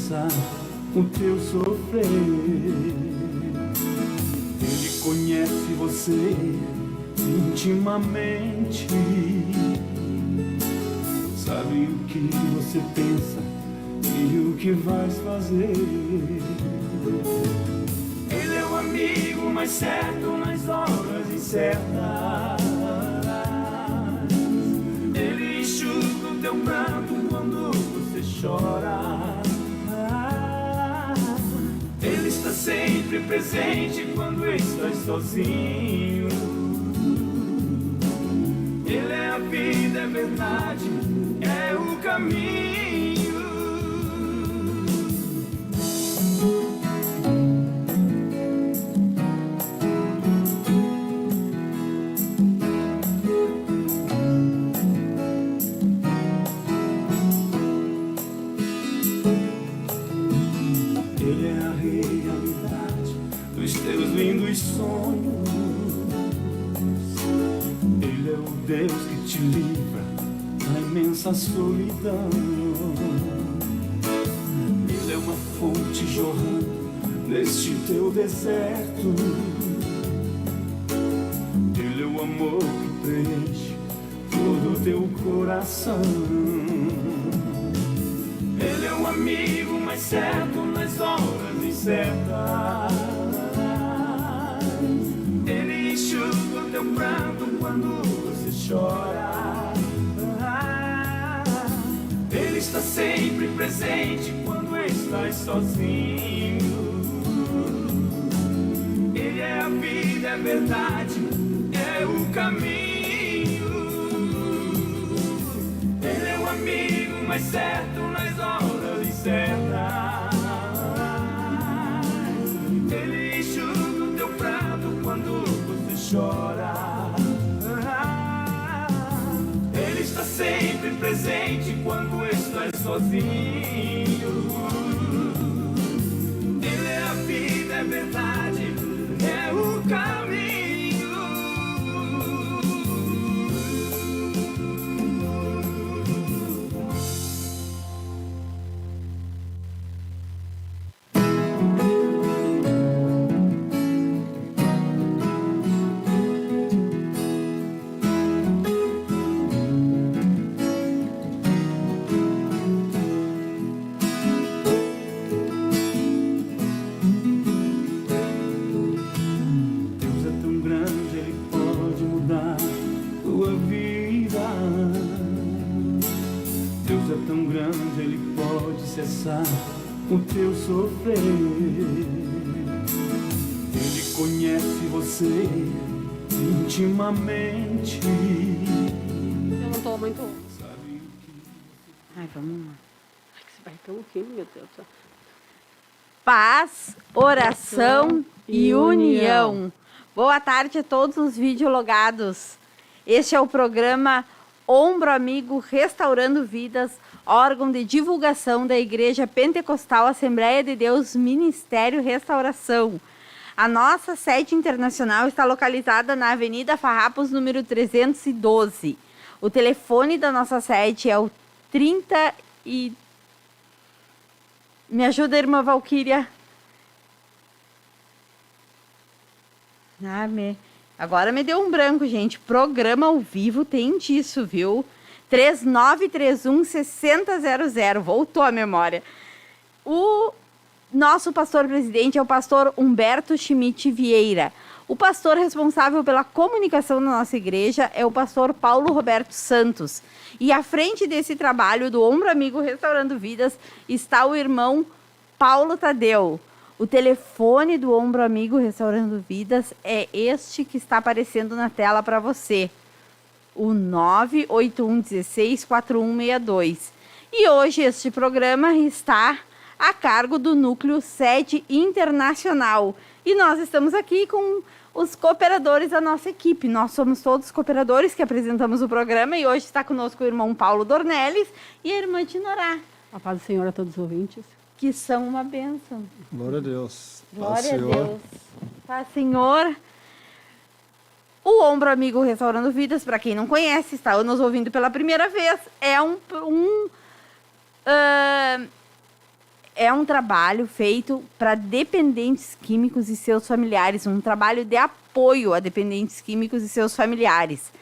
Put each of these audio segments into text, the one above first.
cessar o teu sofrer. Ele conhece você intimamente, sabe o que você pensa e o que vais fazer. Ele é o amigo mais certo nas horas incertas. Ele enxuga o teu pranto quando você chora. Ele está sempre presente quando estás sozinho. Ele é a vida, é verdade, é o caminho. Ele é a realidade dos teus lindos sonhos. Ele é o Deus que te livra da imensa solidão. Ele é uma fonte jorrando neste teu deserto. Ele é o amor que preenche todo o teu coração. Ele é o amigo mais certo nas horas incertas. Ele enxuga o teu pranto quando você chora. Ele está sempre presente quando estás sozinho. Ele é a vida, é verdade, é o caminho. Ele é o amigo mais certo nas horas incertas. Ele enxuga o teu pranto quando você chora. Ele está sempre presente quando estás sozinho. Ele é a vida, é verdade, é o caminho. O teu sofrer. Ele conhece você intimamente. Eu não tô muito. Ai, vamos lá. Ai, que esse baitão aqui, meu Deus do céu. Paz, oração e união. Boa tarde a todos os videologados. Este é o programa Ombro Amigo Restaurando Vidas, órgão de divulgação da Igreja Pentecostal Assembleia de Deus Ministério Restauração. A nossa sede internacional está localizada na Avenida Farrapos, número 312. O telefone da nossa sede é o 30 e... Me ajuda, irmã Valquíria. Agora me deu um branco, gente. Programa ao vivo tem disso, viu? 3931-6000. Voltou a memória. O nosso pastor-presidente é o pastor Humberto Schmidt Vieira. O pastor responsável pela comunicação na nossa igreja é o pastor Paulo Roberto Santos. E à frente desse trabalho do Ombro Amigo Restaurando Vidas está o irmão Paulo Tadeu. O telefone do Ombro Amigo Restaurando Vidas é este que está aparecendo na tela para você. O 981164162. E hoje este programa está a cargo do Núcleo Sede Internacional. E nós estamos aqui com os cooperadores da nossa equipe. Nós somos todos cooperadores que apresentamos o programa e hoje está conosco o irmão Paulo Dornelles e a irmã Tinorá. A paz do Senhor a todos os ouvintes. Que são uma bênção. Glória a Deus. Glória a Deus. Paz, Senhor. O Ombro Amigo Restaurando Vidas, para quem não conhece, está nos ouvindo pela primeira vez, é um trabalho feito para dependentes químicos e seus familiares, um trabalho de apoio a dependentes químicos e seus familiares.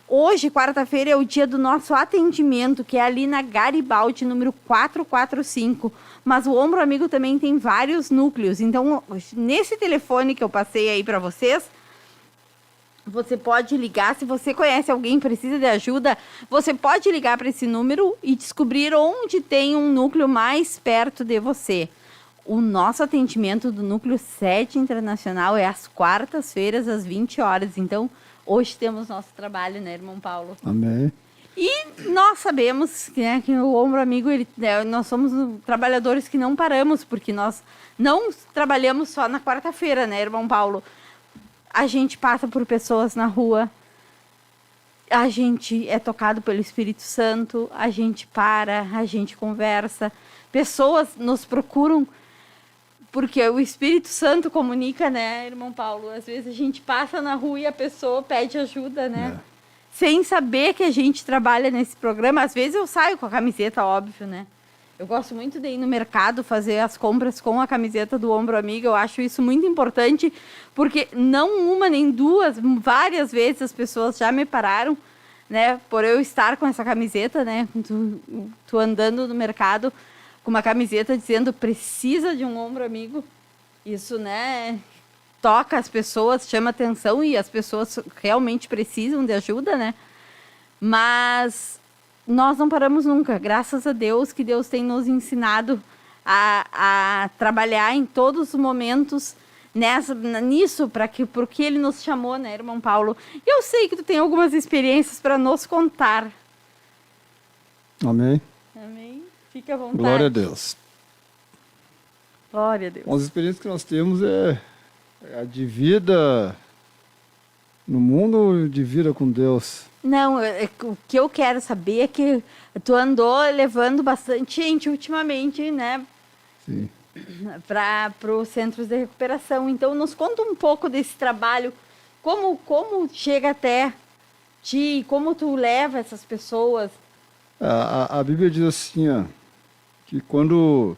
Hoje, quarta-feira, é o dia do nosso atendimento, que é ali na Garibaldi, número 445. Mas o Ombro Amigo também tem vários núcleos. Então, nesse telefone que eu passei aí para vocês, você pode ligar. Se você conhece alguém que precisa de ajuda, você pode ligar para esse número e descobrir onde tem um núcleo mais perto de você. O nosso atendimento do Núcleo 7 Internacional é às quartas-feiras, às 20 horas. Então, hoje temos nosso trabalho, né, irmão Paulo? Amém. E nós sabemos que o Ombro Amigo, nós somos trabalhadores que não paramos, porque nós não trabalhamos só na quarta-feira, né, irmão Paulo? A gente passa por pessoas na rua, a gente é tocado pelo Espírito Santo, a gente para, a gente conversa. Pessoas nos procuram porque o Espírito Santo comunica, né, irmão Paulo? Às vezes a gente passa na rua e a pessoa pede ajuda, né? É. Sem saber que a gente trabalha nesse programa. Às vezes eu saio com a camiseta, óbvio, né? Eu gosto muito de ir no mercado fazer as compras com a camiseta do Ombro Amigo. Eu acho isso muito importante, porque não uma nem duas, várias vezes as pessoas já me pararam, né? Por eu estar com essa camiseta, né? Tu andando no mercado com uma camiseta dizendo precisa de um Ombro Amigo. Isso, né, toca as pessoas, chama atenção e as pessoas realmente precisam de ajuda, né? Mas nós não paramos nunca, graças a Deus, que Deus tem nos ensinado a trabalhar em todos os momentos nisso, porque Ele nos chamou, né, irmão Paulo? E eu sei que tu tem algumas experiências para nos contar. Amém. Amém? Fique à vontade. Glória a Deus. Glória a Deus. As experiências que nós temos é a de vida no mundo, de vida com Deus. Não, o que eu quero saber é que tu andou levando bastante gente ultimamente, né, Sim. para os centros de recuperação. Então, nos conta um pouco desse trabalho, como chega até ti, como tu leva essas pessoas. A Bíblia diz assim, ó, que quando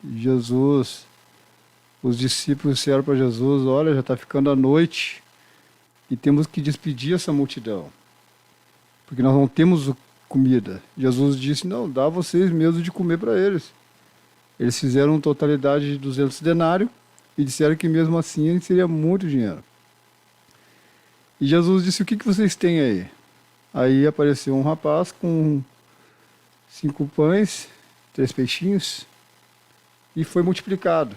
Jesus, os discípulos disseram para Jesus, olha, já está ficando a noite e temos que despedir essa multidão, porque nós não temos comida. Jesus disse, não, dá vocês mesmo de comer para eles. Eles fizeram totalidade de 200 denários e disseram que mesmo assim seria muito dinheiro. E Jesus disse, o que vocês têm aí? Aí apareceu um rapaz com 5 pães, 3 peixinhos, e foi multiplicado.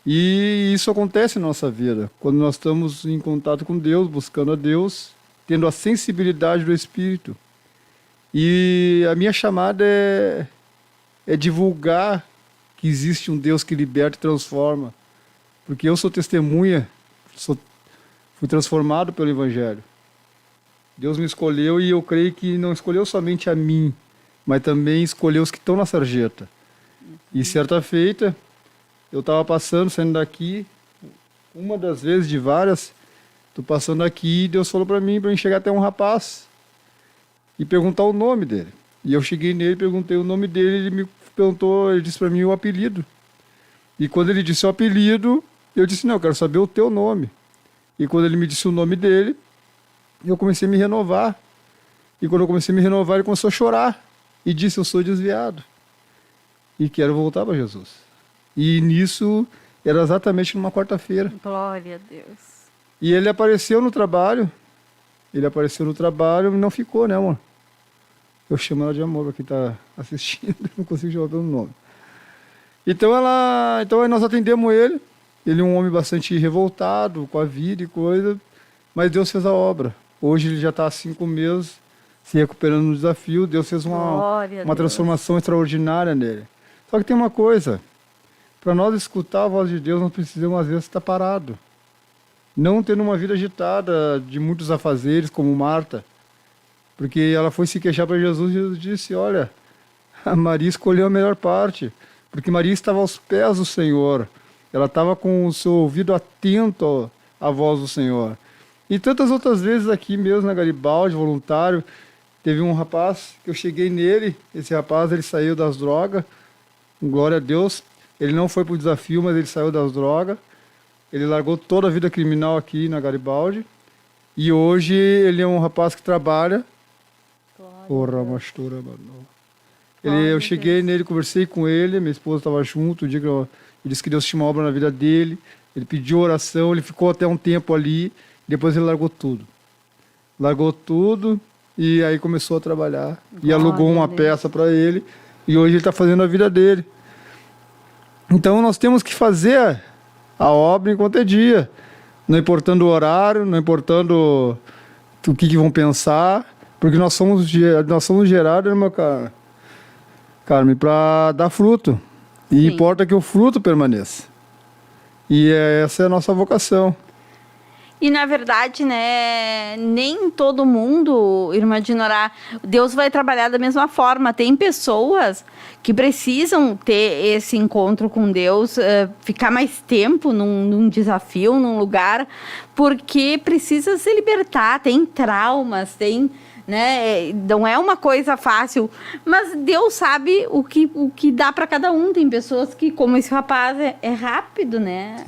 E isso acontece na nossa vida, quando nós estamos em contato com Deus, buscando a Deus, tendo a sensibilidade do Espírito. E a minha chamada é divulgar que existe um Deus que liberta e transforma, porque eu sou testemunha, fui transformado pelo Evangelho. Deus me escolheu e eu creio que não escolheu somente a mim, mas também escolheu os que estão na sarjeta. E certa feita, eu estava passando, saindo daqui, uma das vezes de várias, estou passando aqui e Deus falou para mim chegar até um rapaz e perguntar o nome dele. E eu cheguei nele, perguntei o nome dele, ele me perguntou, ele disse para mim o apelido. E quando ele disse o apelido, eu disse, não, eu quero saber o teu nome. E quando ele me disse o nome dele, eu comecei a me renovar. E quando eu comecei a me renovar, ele começou a chorar. E disse, eu sou desviado. E quero voltar para Jesus. E nisso, era exatamente numa quarta-feira. Glória a Deus. E ele apareceu no trabalho. E não ficou, né, amor? Eu chamo ela de amor, para quem está assistindo, não consigo chamar pelo nome. Então aí nós atendemos ele. Ele é um homem bastante revoltado com a vida e coisa, mas Deus fez a obra. Hoje ele já está há 5 meses se recuperando no desafio. Deus fez uma transformação extraordinária nele. Só que tem uma coisa, para nós escutar a voz de Deus, nós precisamos às vezes estar parado. Não tendo uma vida agitada de muitos afazeres, como Marta. Porque ela foi se queixar para Jesus e Jesus disse, olha, a Maria escolheu a melhor parte. Porque Maria estava aos pés do Senhor. Ela estava com o seu ouvido atento à voz do Senhor. E tantas outras vezes aqui mesmo na Garibaldi, voluntário, teve um rapaz que eu cheguei nele, esse rapaz ele saiu das drogas, glória a Deus, ele não foi pro desafio, mas ele saiu das drogas. Ele largou toda a vida criminal aqui na Garibaldi. E hoje ele é um rapaz que trabalha. Porra, mastura, mano. Eu cheguei nele, conversei com ele, minha esposa estava junto, o dia que ele disse que Deus tinha uma obra na vida dele. Ele pediu oração, ele ficou até um tempo ali, depois ele largou tudo. Largou tudo e aí começou a trabalhar. E alugou uma peça para ele e hoje ele está fazendo a vida dele. Então nós temos que fazer a obra enquanto é dia. Não importando o horário, não importando o que vão pensar, porque nós somos gerados, irmã Carmen, para dar fruto. E Sim. importa que o fruto permaneça. E essa é a nossa vocação. E na verdade, né, nem todo mundo, irmã Dinorá, Deus vai trabalhar da mesma forma. Tem pessoas que precisam ter esse encontro com Deus, ficar mais tempo num desafio, num lugar, porque precisa se libertar, tem traumas, tem, né, não é uma coisa fácil, mas Deus sabe o que dá para cada um. Tem pessoas que, como esse rapaz, é rápido, né?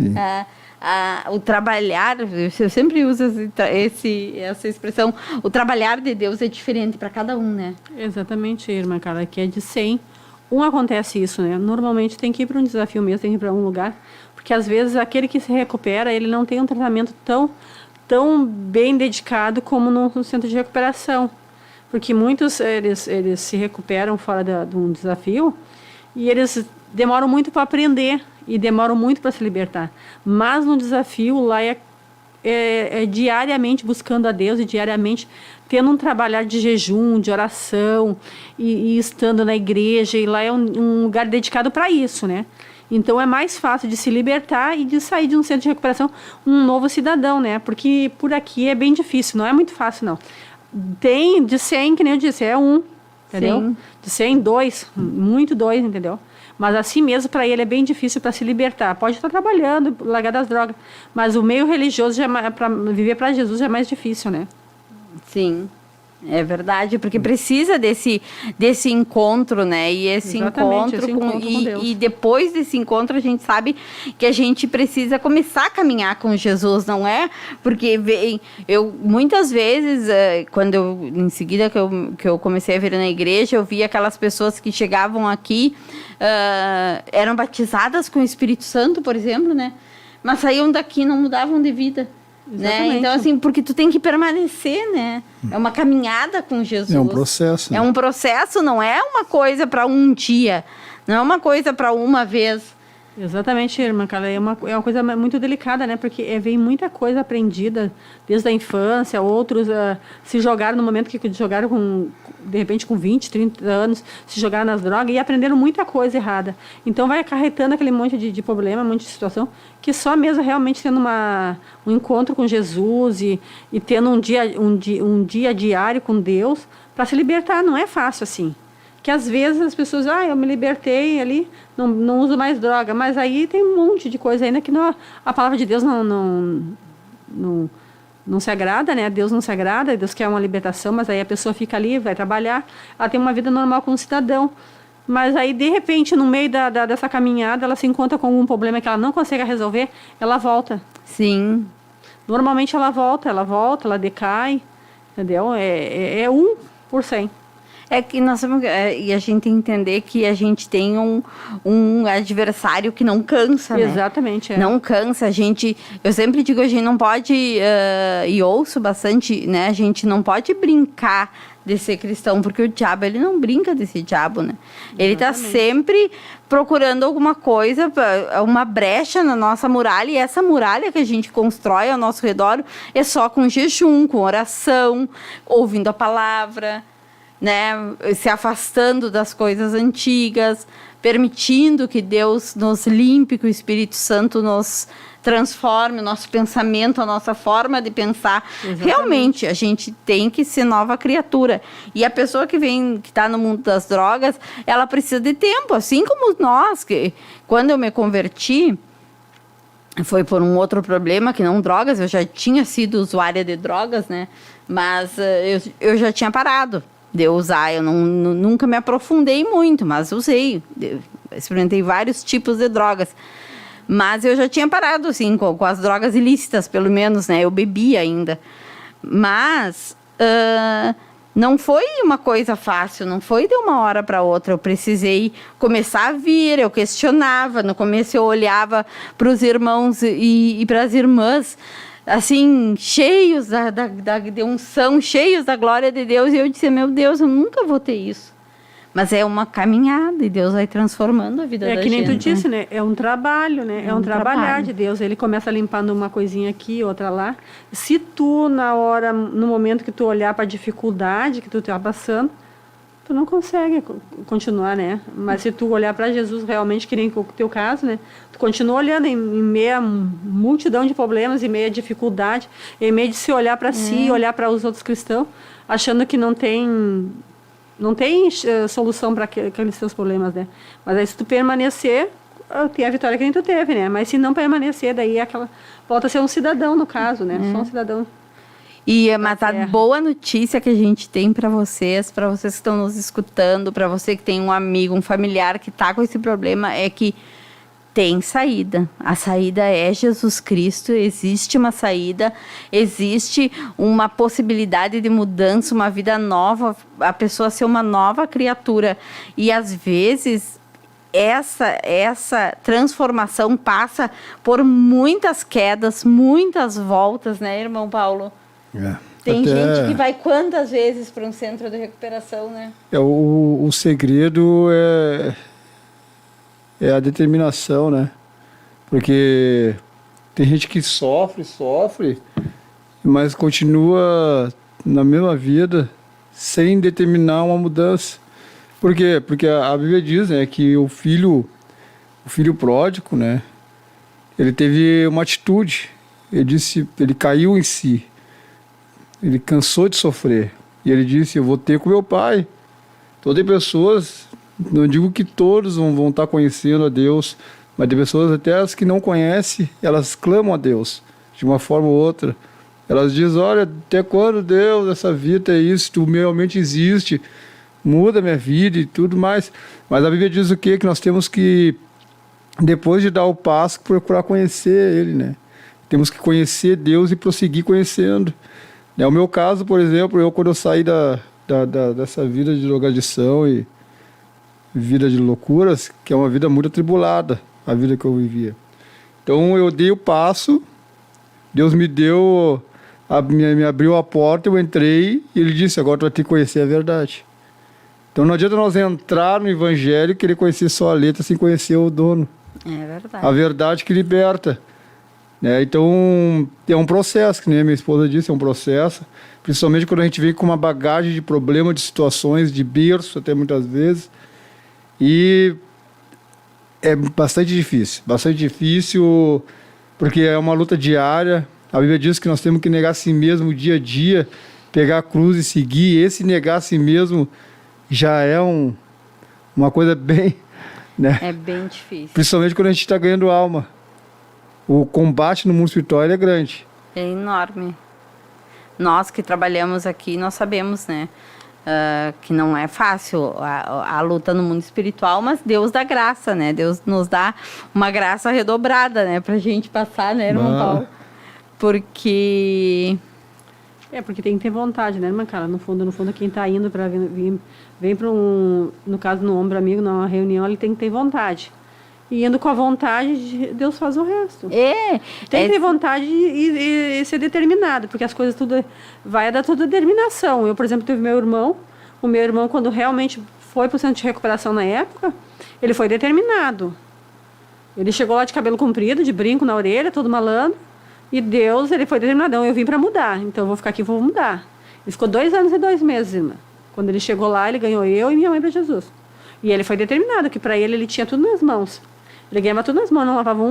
O trabalhar, eu sempre uso essa expressão, o trabalhar de Deus é diferente para cada um, né? Exatamente, irmã Carla, que é de 100. Acontece isso, né? Normalmente tem que ir para um desafio mesmo, tem que ir para um lugar, porque às vezes aquele que se recupera, ele não tem um tratamento tão bem dedicado como no centro de recuperação. Porque muitos, eles se recuperam fora de um desafio e eles demoram muito para aprender e demoram muito para se libertar. Mas no desafio, lá é diariamente buscando a Deus e diariamente tendo um trabalhar de jejum, de oração e estando na igreja. E lá é um lugar dedicado para isso, né? Então é mais fácil de se libertar e de sair de um centro de recuperação um novo cidadão, né? Porque por aqui é bem difícil, não é muito fácil, não. Tem de 100, que nem eu disse, é um, entendeu? Sim. De 100, 2, muito 2, entendeu? Mas assim mesmo, para ele é bem difícil para se libertar. Pode estar trabalhando, largar das drogas, mas o meio religioso, para viver para Jesus, é mais difícil, né? Sim, é verdade, porque precisa desse encontro, né? E esse Exatamente, encontro, esse encontro com Deus. e depois desse encontro a gente sabe que a gente precisa começar a caminhar com Jesus, não é? Porque eu muitas vezes, em seguida que eu comecei a vir na igreja, eu via aquelas pessoas que chegavam aqui, eram batizadas com o Espírito Santo, por exemplo, né? Mas saíam daqui e não mudavam de vida. Né? Então, assim, porque tu tem que permanecer, né? É uma caminhada com Jesus. É um processo. É um processo, não é uma coisa para um dia. Não é uma coisa para uma vez. Exatamente, irmã Carla. É uma coisa muito delicada, né? Porque vem muita coisa aprendida desde a infância. Outros se jogaram no momento que jogaram de repente com 20, 30 anos, se jogaram nas drogas e aprenderam muita coisa errada. Então vai acarretando aquele monte de problema, um monte de situação, que só mesmo realmente tendo um encontro com Jesus e tendo um dia diário com Deus para se libertar. Não é fácil assim. Que às vezes as pessoas, eu me libertei ali, não uso mais droga, mas aí tem um monte de coisa ainda que a palavra de Deus não se agrada, né? Deus não se agrada, Deus quer uma libertação, mas aí a pessoa fica ali, vai trabalhar, ela tem uma vida normal como cidadão, mas aí de repente no meio dessa caminhada ela se encontra com algum problema que ela não consegue resolver, ela volta. Sim. Normalmente ela volta, ela decai, entendeu? É 1%. É que nós temos e a gente entender que a gente tem um adversário que não cansa, né? Exatamente, é. Não cansa, eu sempre digo, a gente não pode, e ouço bastante, né? A gente não pode brincar de ser cristão, porque o diabo, ele não brinca desse diabo, né? Ele está sempre procurando alguma coisa, uma brecha na nossa muralha, e essa muralha que a gente constrói ao nosso redor é só com jejum, com oração, ouvindo a palavra, né, se afastando das coisas antigas, permitindo que Deus nos limpe, que o Espírito Santo nos transforme o nosso pensamento, a nossa forma de pensar. Exatamente. Realmente, a gente tem que ser nova criatura. E a pessoa que está no mundo das drogas, ela precisa de tempo, assim como nós, que quando eu me converti, foi por um outro problema, que não drogas, eu já tinha sido usuária de drogas, né, mas eu já tinha parado. de eu usar. Eu nunca me aprofundei muito, mas usei. Experimentei vários tipos de drogas. Mas eu já tinha parado, assim, com as drogas ilícitas, pelo menos, né? Eu bebia ainda. Mas não foi uma coisa fácil, não foi de uma hora para outra. Eu precisei começar a vir, eu questionava. No começo eu olhava para os irmãos e para as irmãs, assim, cheios de unção, cheios da glória de Deus. E eu disse, meu Deus, eu nunca vou ter isso. Mas é uma caminhada e Deus vai transformando a vida da gente. É que nem tu disse, né? É um trabalho, né? É um trabalhar de Deus. Ele começa limpando uma coisinha aqui, outra lá. Se tu, no momento que tu olhar para a dificuldade que tu está passando, tu não consegue continuar, né? Mas se tu olhar para Jesus realmente, que nem o teu caso, né? Tu continua olhando em meio a multidão de problemas, em meio a dificuldade, em meio de se olhar para si, olhar para os outros cristãos, achando que não tem solução para aqueles seus problemas, né? Mas aí se tu permanecer, tem a vitória que nem tu teve, né? Mas se não permanecer, daí volta a ser um cidadão, no caso, né? Só um cidadão. E mas a boa notícia que a gente tem para vocês que estão nos escutando, para você que tem um amigo, um familiar que está com esse problema, é que tem saída. A saída é Jesus Cristo, existe uma saída, existe uma possibilidade de mudança, uma vida nova, a pessoa ser uma nova criatura. E às vezes essa transformação passa por muitas quedas, muitas voltas, né, irmão Paulo? Tem gente que vai quantas vezes para um centro de recuperação, né? O segredo é a determinação, né? Porque tem gente que sofre, mas continua na mesma vida sem determinar uma mudança. Por quê? Porque a Bíblia diz, né, que o filho pródigo, né, ele teve uma atitude. Ele caiu em si. Ele cansou de sofrer. E ele disse, eu vou ter com meu pai. Então tem pessoas, não digo que todos vão estar conhecendo a Deus, mas tem pessoas até as que não conhecem, elas clamam a Deus, de uma forma ou outra. Elas dizem, olha, até quando, Deus, essa vida é isso, tu realmente existe, muda a minha vida e tudo mais. Mas a Bíblia diz o quê? Que nós temos que, depois de dar o passo, procurar conhecer Ele, né? Temos que conhecer Deus e prosseguir conhecendo. O meu caso, por exemplo, quando eu saí dessa vida de drogadição e vida de loucuras, que é uma vida muito atribulada, a vida que eu vivia. Então eu dei o passo, Deus me abriu a porta, eu entrei e Ele disse, agora tu vai ter que conhecer a verdade. Então não adianta nós entrar no Evangelho e querer conhecer só a letra sem conhecer o dono. É verdade. A verdade que liberta. Então, é um processo, que nem a minha esposa disse, é um processo, principalmente quando a gente vem com uma bagagem de problemas, de situações, de berço, até muitas vezes, e é bastante difícil, porque é uma luta diária. A Bíblia diz que nós temos que negar a si mesmo dia a dia, pegar a cruz e seguir. Esse negar a si mesmo já é uma coisa bem... né? É bem difícil. Principalmente quando a gente está ganhando alma. O combate no mundo espiritual é grande. É enorme. Nós que trabalhamos aqui, nós sabemos, né? Que não é fácil a luta no mundo espiritual, mas Deus dá graça, né? Deus nos dá uma graça redobrada, né? Pra gente passar, né, irmão Paulo? Porque tem que ter vontade, né, irmã Carla? No fundo, quem tá indo para vem para no caso, no ombro amigo, numa reunião, ele tem que ter vontade. E indo com a vontade, Deus faz o resto. Tem que ter vontade e ser determinado, porque as coisas tudo vai dar toda determinação. Eu, por exemplo, tive o meu irmão, quando realmente foi para o centro de recuperação na época, ele foi determinado. Ele chegou lá de cabelo comprido, de brinco na orelha, todo malandro, e Deus, ele foi determinadão. Eu vim para mudar, então eu vou ficar aqui e vou mudar. Ele ficou 2 anos e 2 meses, irmã. Quando ele chegou lá, ele ganhou eu e minha mãe para Jesus. E ele foi determinado, que para ele tinha tudo nas mãos. Ele ganhava tudo nas mãos, não lavava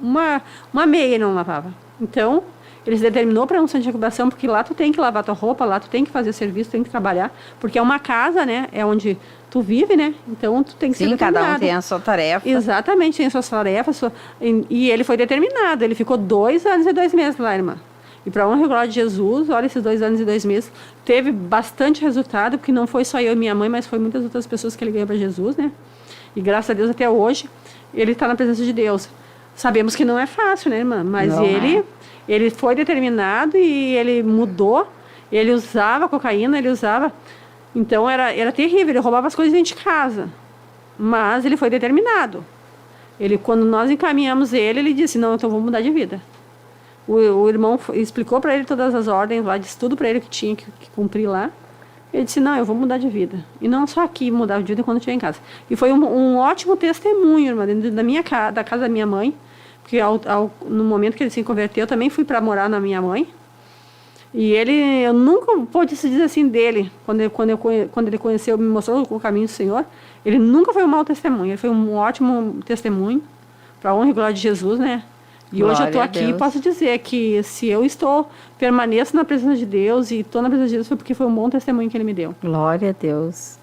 uma meia, não lavava. Então, ele se determinou para um centro de recuperação, porque lá tu tem que lavar tua roupa, lá tu tem que fazer serviço, tem que trabalhar, porque é uma casa, né? É onde tu vive, né? Então, tu tem que ser determinado. Sim, cada um tem a sua tarefa. Exatamente, tem as suas tarefas. E ele foi determinado, ele ficou 2 anos e 2 meses lá, irmã. E para honra e glória de Jesus, olha, esses 2 anos e 2 meses, teve bastante resultado, porque não foi só eu e minha mãe, mas foi muitas outras pessoas que ele ganhou para Jesus, né? E graças a Deus até hoje, ele está na presença de Deus. Sabemos que não é fácil, né, irmã? Mas Não ele foi determinado e ele mudou. Ele usava cocaína, ele usava... Então era terrível, ele roubava as coisas dentro de casa. Mas ele foi determinado. Quando nós encaminhamos ele disse, não, então vou mudar de vida. O irmão explicou para ele todas as ordens lá, disse tudo para ele que tinha que cumprir lá. Ele disse, não, eu vou mudar de vida. E não só aqui, mudar de vida quando estiver em casa. E foi um ótimo testemunho, irmã, dentro da casa da minha mãe. Porque no momento que ele se converteu, eu também fui para morar na minha mãe. E eu nunca pude se dizer assim dele, quando ele conheceu, me mostrou o caminho do Senhor, ele nunca foi um mau testemunho, ele foi um ótimo testemunho, para a honra e glória de Jesus, né? E Glória hoje eu estou a aqui e Deus. posso dizer que se eu permaneço na presença de Deus e estou na presença de Deus foi porque foi um bom testemunho que ele me deu. Glória a Deus.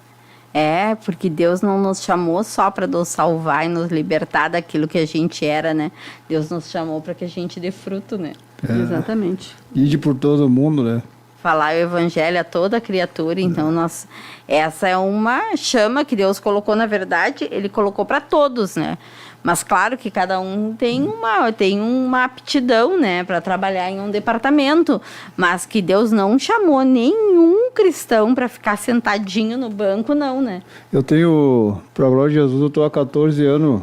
É, porque Deus não nos chamou só para nos salvar e nos libertar daquilo que a gente era, né? Deus nos chamou para que a gente dê fruto, né? Exatamente. Ide por todo mundo, né? Falar o evangelho a toda criatura, então essa é uma chama que Deus colocou, na verdade, ele colocou para todos, né? Mas claro que cada um tem uma aptidão, né, para trabalhar em um departamento, mas que Deus não chamou nenhum cristão para ficar sentadinho no banco, não, né? Eu tenho, para a glória de Jesus, eu estou há 14 anos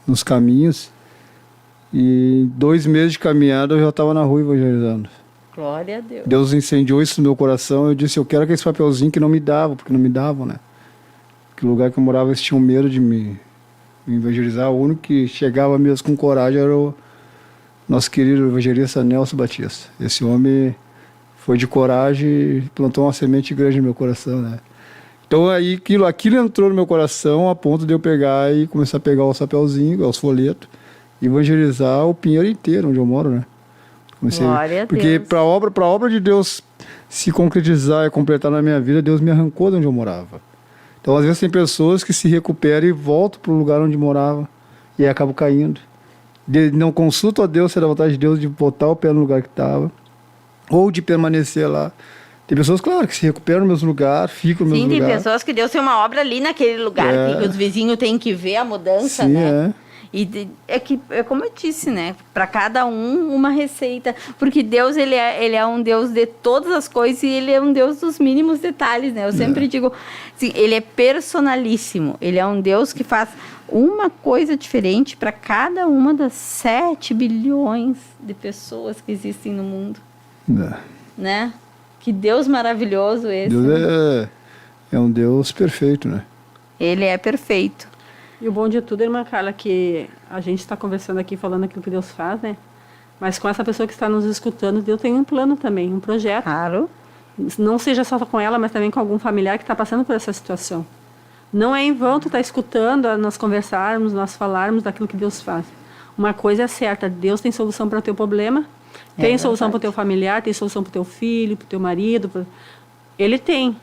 nos caminhos e 2 meses de caminhada eu já estava na rua evangelizando. Glória a Deus. Deus incendiou isso no meu coração. Eu disse, eu quero aquele papelzinho que não me davam, porque não me davam, né? Porque o lugar que eu morava, eles tinham medo de me evangelizar. O único que chegava mesmo com coragem era o nosso querido evangelista Nelson Batista. Esse homem foi de coragem e plantou uma semente grande no meu coração, né? Então aí aquilo entrou no meu coração a ponto de eu pegar e começar a pegar o chapeuzinho, os folhetos, e evangelizar o Pinheiro inteiro, onde eu moro, né? Glória a porque Deus. para a obra de Deus se concretizar e completar na minha vida, Deus me arrancou de onde eu morava. Então, às vezes, tem pessoas que se recuperam e voltam para o lugar onde morava e aí acabam caindo. Não consultam a Deus se é da vontade de Deus de botar o pé no lugar que estava ou de permanecer lá. Tem pessoas, claro, que se recuperam no mesmo lugar, ficam no Sim, mesmo tem lugar. pessoas que Deus tem uma obra ali naquele lugar que os vizinhos têm que ver a mudança, Sim, né? é. E é como eu disse, né? Para cada um, uma receita. Porque Deus, ele é um Deus de todas as coisas e ele é um Deus dos mínimos detalhes, né? Eu sempre digo, assim, ele é personalíssimo. Ele é um Deus que faz uma coisa diferente para cada uma das 7 bilhões de pessoas que existem no mundo, né? Que Deus maravilhoso esse. Deus né? é um Deus perfeito, né? Ele é perfeito. E o bom de tudo, irmã Carla, que a gente está conversando aqui, falando aquilo que Deus faz, né? Mas com essa pessoa que está nos escutando, Deus tem um plano também, um projeto. Claro. Não seja só com ela, mas também com algum familiar que está passando por essa situação. Não é em vão tu estar escutando, nós conversarmos, nós falarmos daquilo que Deus faz. Uma coisa é certa, Deus tem solução para o teu problema, tem solução para o teu familiar, tem solução para o teu filho, para o teu marido. Ele tem.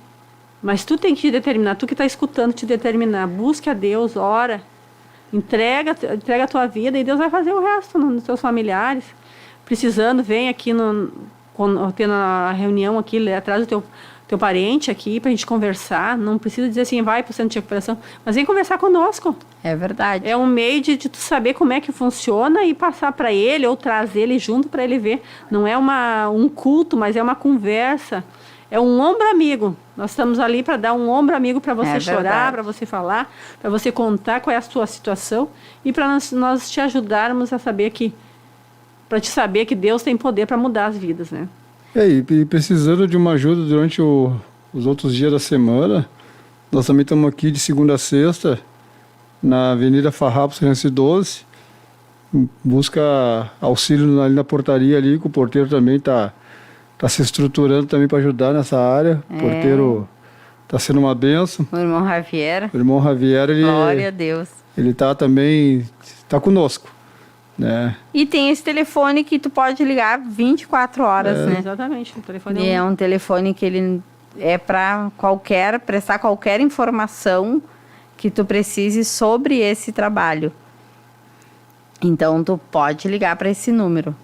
Mas tu tem que te determinar, tu que está escutando, te determinar. Busque a Deus, ora, entrega a tua vida e Deus vai fazer o resto nos teus familiares. Precisando, vem aqui, tendo a reunião aqui, atrás do teu parente aqui, para a gente conversar. Não precisa dizer assim, vai para o centro de recuperação, mas vem conversar conosco. É verdade. É um meio de tu saber como é que funciona e passar para ele ou trazer ele junto para ele ver. Não é um culto, mas é uma conversa. É um ombro amigo. Nós estamos ali para dar um ombro amigo para você chorar, para você falar, para você contar qual é a sua situação e para nós te ajudarmos a saber para te saber que Deus tem poder para mudar as vidas, né? E precisando de uma ajuda durante os outros dias da semana, nós também estamos aqui de segunda a sexta, na Avenida Farrapos 312, busca auxílio ali na portaria ali, que o porteiro também está se estruturando também para ajudar nessa área. O porteiro está sendo uma bênção. O irmão Javier. O irmão Javier, Glória a Deus. Ele está conosco, né? E tem esse telefone que tu pode ligar 24 horas, né? Exatamente. O telefone E é um telefone que ele é para prestar qualquer informação que tu precise sobre esse trabalho. Então, tu pode ligar para esse número.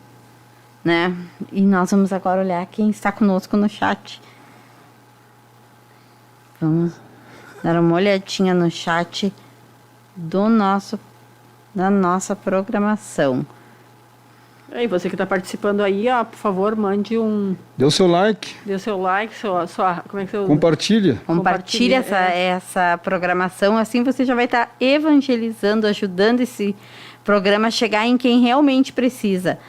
né? E nós vamos agora olhar quem está conosco no chat. Vamos dar uma olhadinha no chat da nossa programação. E você que está participando aí, ó, por favor, mande Dê o seu like, dê o seu like, como é que você compartilha. Compartilhe essa programação, assim você já vai estar evangelizando, ajudando esse programa a chegar em quem realmente precisa.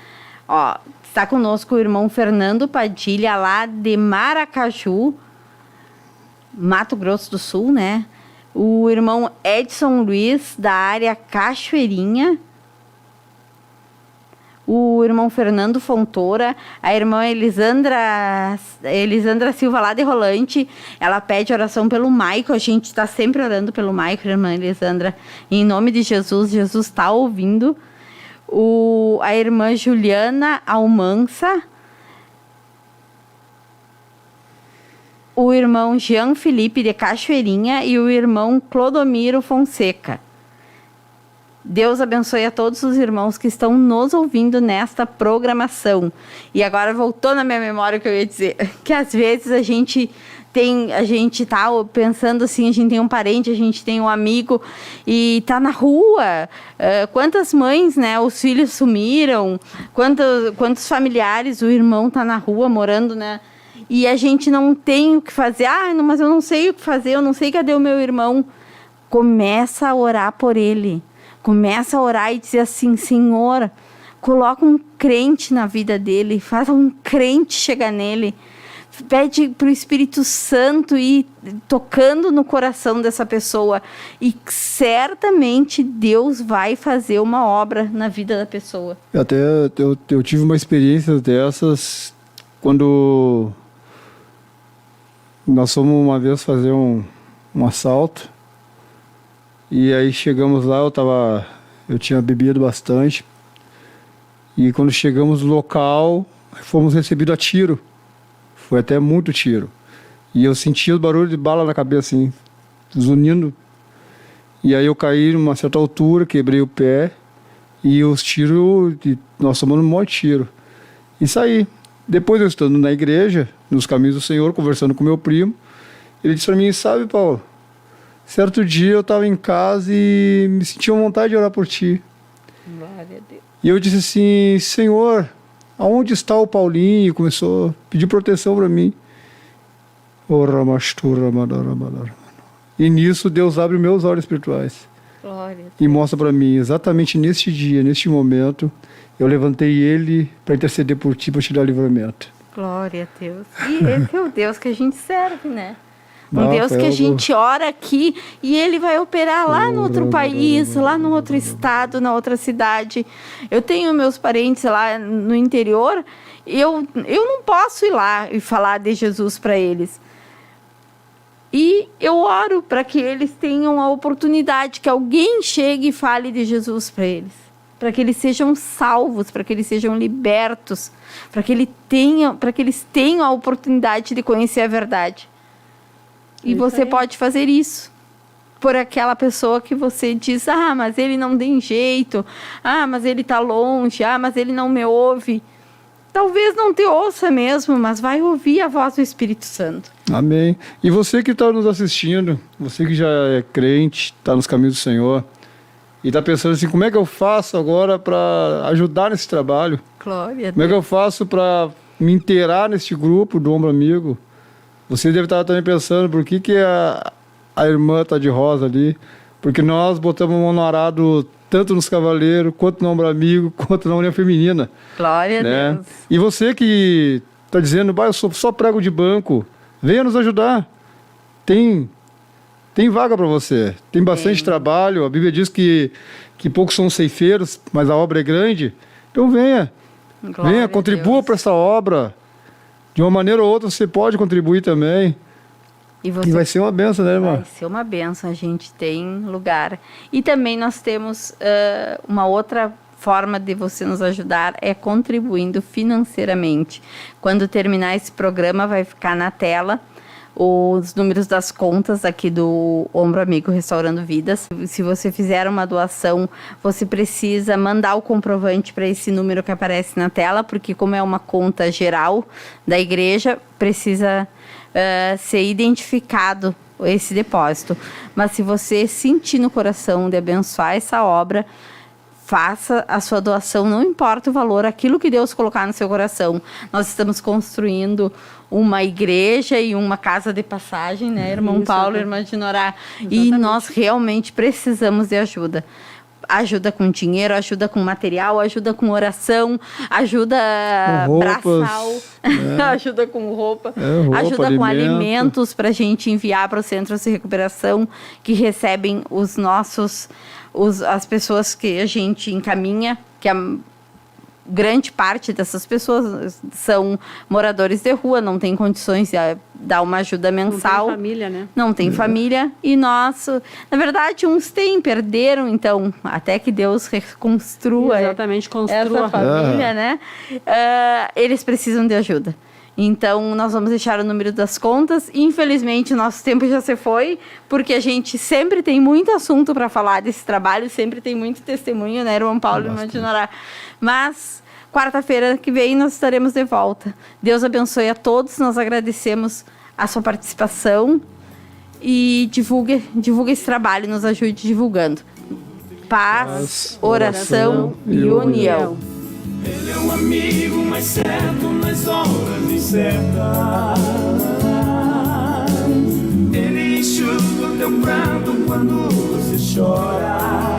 Ó, está conosco o irmão Fernando Padilha, lá de Maracaju, Mato Grosso do Sul, né? O irmão Edson Luiz, da área Cachoeirinha. O irmão Fernando Fontoura, a irmã Elisandra Silva, lá de Rolante, ela pede oração pelo Maico. A gente está sempre orando pelo Maico, irmã Elisandra. Em nome de Jesus, Jesus está ouvindo. A irmã Juliana Almança, o irmão Jean Felipe de Cachoeirinha e o irmão Clodomiro Fonseca. Deus abençoe a todos os irmãos que estão nos ouvindo nesta programação. E agora voltou na minha memória o que eu ia dizer, que às vezes a gente tá pensando assim, a gente tem um parente, a gente tem um amigo e tá na rua. Quantas mães, né, os filhos sumiram, quantos familiares, o irmão tá na rua morando, né? E a gente não tem o que fazer. Mas eu não sei o que fazer, eu não sei cadê o meu irmão. Começa a orar por ele. Começa a orar e dizer assim, Senhor, coloca um crente na vida dele, faz um crente chegar nele. Pede para o Espírito Santo ir tocando no coração dessa pessoa. E certamente Deus vai fazer uma obra na vida da pessoa. Até eu tive uma experiência dessas quando nós fomos uma vez fazer um assalto. E aí chegamos lá, eu tinha bebido bastante. E quando chegamos no local, fomos recebidos a tiro. Foi até muito tiro. E eu sentia o barulho de bala na cabeça, assim, zunindo. E aí eu caí numa certa altura, quebrei o pé. E os tiros, nós tomamos um monte de tiro. E saí. Depois eu estando na igreja, nos caminhos do Senhor, conversando com meu primo, ele disse para mim, sabe, Paulo, certo dia eu estava em casa e me sentia vontade de orar por ti. Glória a Deus. E eu disse assim, Senhor, aonde está o Paulinho? E começou a pedir proteção para mim. E nisso Deus abre meus olhos espirituais. Glória a Deus. E mostra para mim, exatamente neste dia, neste momento, eu levantei ele para interceder por ti, para te dar livramento. Glória a Deus. E esse é o Deus que a gente serve, né? Um Ah, Deus foi que a algo- gente ora aqui e Ele vai operar lá no outro país, lá no outro estado, na outra cidade. Eu tenho meus parentes lá no interior, eu não posso ir lá e falar de Jesus para eles. E eu oro para que eles tenham a oportunidade, que alguém chegue e fale de Jesus para eles. Para que eles sejam salvos, para que eles sejam libertos, para que eles tenham a oportunidade de conhecer a verdade. E Isso você aí. pode fazer isso por aquela pessoa que você diz, mas ele não tem jeito, mas ele está longe, mas ele não me ouve. Talvez não te ouça mesmo, mas vai ouvir a voz do Espírito Santo. Amém. E você que está nos assistindo, você que já é crente, está nos caminhos do Senhor, e está pensando assim, como é que eu faço agora para ajudar nesse trabalho? Glória a Como é Deus. que eu faço para me inteirar neste grupo do Ombro Amigo? Você deve estar também pensando, por que a irmã está de rosa ali? Porque nós botamos mão no arado tanto nos cavaleiros, quanto no Ombro Amigo, quanto na União Feminina. Glória a Né? Deus. E você que está dizendo, eu só prego de banco, venha nos ajudar. Tem vaga para você. Tem bastante trabalho. A Bíblia diz que poucos são ceifeiros, mas a obra é grande. Então venha. Glória Venha, a contribua Deus. para essa obra. De uma maneira ou outra você pode contribuir também. E E você vai ser uma benção, né, irmã? vai ser uma bênção, a gente tem lugar. E também nós temos uma outra forma de você nos ajudar, é contribuindo financeiramente. Quando terminar esse programa, vai ficar na tela os números das contas aqui do Ombro Amigo Restaurando Vidas. Se você fizer uma doação, você precisa mandar o comprovante para esse número que aparece na tela, porque como é uma conta geral da igreja, precisa ser identificado esse depósito. Mas se você sentir no coração de abençoar essa obra, faça a sua doação, não importa o valor, aquilo que Deus colocar no seu coração. Nós estamos construindo uma igreja e uma casa de passagem, né, irmão Paulo, irmã Dinorá? E nós realmente precisamos de ajuda. Ajuda com dinheiro, ajuda com material, ajuda com oração, ajuda com roupas, braçal, ajuda com roupa, roupa, ajuda com alimentos para a gente enviar para os centros de recuperação que recebem as pessoas que a gente encaminha, que a grande parte dessas pessoas são moradores de rua, não tem condições de dar uma ajuda mensal. Não tem família, né? Não tem família. E nós, na verdade, uns perderam, então, até que Deus reconstrua Exatamente, essa família, né? Eles precisam de ajuda. Então, nós vamos deixar o número das contas. Infelizmente, o nosso tempo já se foi, porque a gente sempre tem muito assunto para falar desse trabalho, sempre tem muito testemunho, né, irmão Paulo? Imaginará. Mas, quarta-feira que vem, nós estaremos de volta. Deus abençoe a todos, nós agradecemos a sua participação e divulgue esse trabalho, nos ajude divulgando. Paz, oração e união. Ele é um amigo mais certo nas horas incertas. Ele enxuga o teu pranto quando você chora.